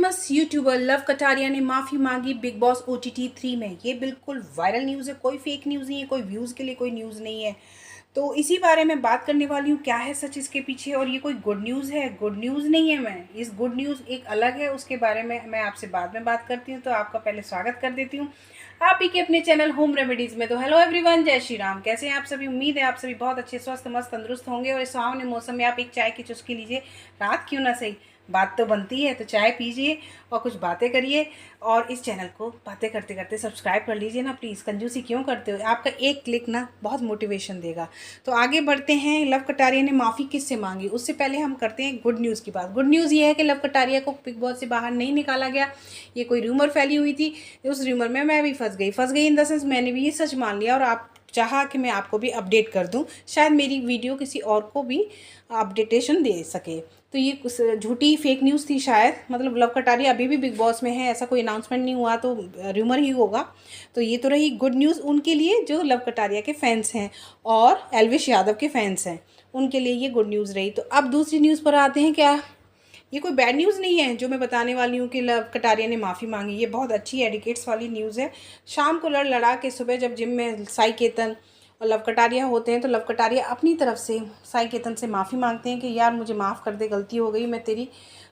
Famous YouTuber love Kataria ने माफ़ी मांगी बिग बॉस OTT 3 में। ये बिल्कुल वायरल न्यूज़ है, कोई फेक न्यूज़ नहीं है, कोई व्यूज़ के लिए कोई न्यूज़ नहीं है। तो इसी बारे में बात करने वाली हूँ, क्या है सच इसके पीछे और ये कोई गुड न्यूज़ है? गुड न्यूज़ नहीं है। मैं इस गुड न्यूज़ एक अलग है, उसके बारे में मैं आपसे बाद में बात करती हूँ। तो आपका पहले स्वागत कर देती हूँ आप ही के अपने चैनल होम रेमेडीज़ में। तो हेलो एवरीवन, जय श्री राम। कैसे हैं आप सभी? उम्मीद है आप सभी बहुत अच्छे, स्वस्थ, मस्त, तंदुरुस्त होंगे। और इस सुहावने मौसम में आप एक चाय की चुस्की लीजिए, रात क्यों ना सही, बात तो बनती है। तो चाय पीजिए और कुछ बातें करिए, और इस चैनल को बातें करते करते सब्सक्राइब कर लीजिए ना प्लीज़। कंजूसी क्यों करते हो? आपका एक क्लिक ना बहुत मोटिवेशन देगा। तो आगे बढ़ते हैं। लव कटारिया ने माफ़ी किससे मांगी, उससे पहले हम करते हैं गुड न्यूज़ की बात। गुड न्यूज़ ये है कि लव कटारिया को बिग बॉस से बाहर नहीं निकाला गया। ये कोई रूमर फैली हुई थी, उस रूमर में मैं भी फंस गई इन द सेंस मैंने भी ये सच मान लिया, और आप चाहा कि मैं आपको भी अपडेट कर दूं, शायद मेरी वीडियो किसी और को भी अपडेटेशन दे सके। तो ये कुछ झूठी फेक न्यूज़ थी शायद, मतलब लव कटारिया अभी भी बिग बॉस में है, ऐसा कोई अनाउंसमेंट नहीं हुआ, तो रूमर ही होगा। तो ये तो रही गुड न्यूज़ उनके लिए जो लव कटारिया के फैंस हैं और एल्विश यादव के फैंस हैं, उनके लिए ये गुड न्यूज़ रही। तो अब दूसरी न्यूज़ पर आते हैं। क्या ये कोई बैड न्यूज़ नहीं है जो मैं बताने वाली हूँ कि लव कटारिया ने माफ़ी मांगी? ये बहुत अच्छी एडिकेट्स वाली न्यूज़ है। शाम को लड़ा के सुबह जब जिम में साई केतन और लव कटारिया होते हैं, तो लव कटारिया अपनी तरफ से साई केतन से माफ़ी मांगते हैं कि यार मुझे माफ़ कर दे, गलती हो गई, मैं तेरी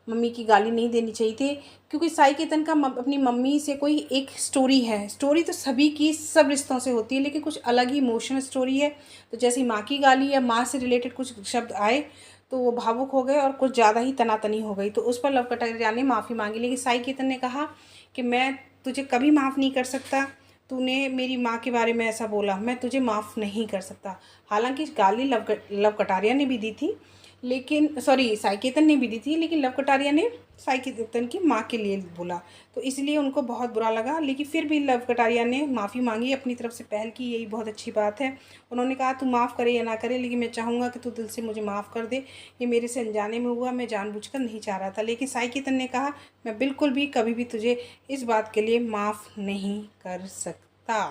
मम्मी की गाली नहीं देनी चाहिए थी। क्योंकि साई केतन का अपनी मम्मी से कोई एक स्टोरी है। स्टोरी तो सभी की सब रिश्तों से होती है, लेकिन कुछ अलग ही इमोशनल स्टोरी है। तो जैसे माँ की गाली या माँ से रिलेटेड कुछ शब्द आए तो वो भावुक हो गए और कुछ ज़्यादा ही तनातनी हो गई। तो उस पर लव कटारिया ने माफ़ी मांगी, लेकिन साई केतन ने कहा कि मैं तुझे कभी माफ़ नहीं कर सकता, तूने मेरी माँ के बारे में ऐसा बोला, मैं तुझे माफ़ नहीं कर सकता। हालांकि गाली लव कटारिया ने भी दी थी, लेकिन सॉरी साई केतन ने भी दी थी, लेकिन लव कटारिया ने साई केतन की माँ के लिए बोला, तो इसलिए उनको बहुत बुरा लगा। लेकिन फिर भी लव कटारिया ने माफ़ी मांगी, अपनी तरफ से पहल की, यही बहुत अच्छी बात है। उन्होंने कहा तू माफ़ करे या ना करे, लेकिन मैं चाहूँगा कि तू दिल से मुझे माफ़ कर दे, ये मेरे से अनजाने में हुआ, मैं जानबूझकर नहीं चाह रहा था। लेकिन साई केतन ने कहा मैं बिल्कुल भी कभी भी तुझे इस बात के लिए माफ़ नहीं कर सकता।